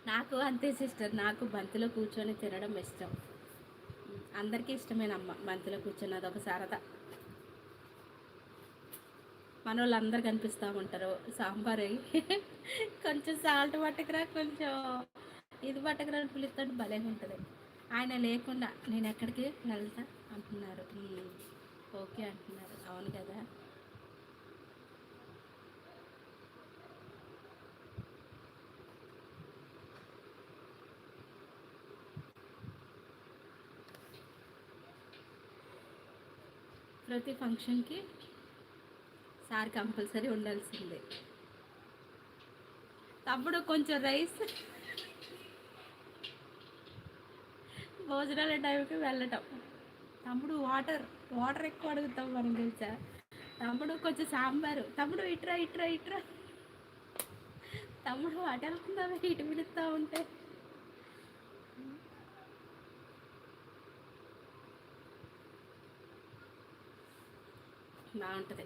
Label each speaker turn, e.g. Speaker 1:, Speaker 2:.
Speaker 1: నాకు అంతే సిస్టర్, నాకు బంతిలో కూర్చొని తినడం ఇష్టం. అందరికీ ఇష్టమేనమ్మ బంతిలో కూర్చొని, అదొక సరదా. మన వాళ్ళు అందరు కనిపిస్తూ ఉంటారు. సాంబార్ కొంచెం సాల్ట్ పట్టకరా, కొంచెం ఇది పట్టకరా అని పిలుస్తుంటే భలే ఉంటుంది. ఆయన లేకుండా నేను ఎక్కడికి వెళ్తా అంటున్నారు. ఓకే అంటున్నారు. అవును కదా. ప్రతి ఫంక్షన్కి సార్ కంపల్సరీ ఉండాల్సిందే. తమ్ముడు కొంచెం రైస్, భోజనాల టైంకి వెళ్ళటం. తమ్ముడు వాటర్, వాటర్ ఎక్కువ అడుగుతాం మనం తెలుసా. తమ్ముడు కొంచెం సాంబారు, తమ్ముడు ఇట్రా ఇట్రా ఇట్రా. తమ్ముడు అటు వెళ్తున్నావే ఇటు పిలుస్తూ ఉంటే బాగుంటుంది.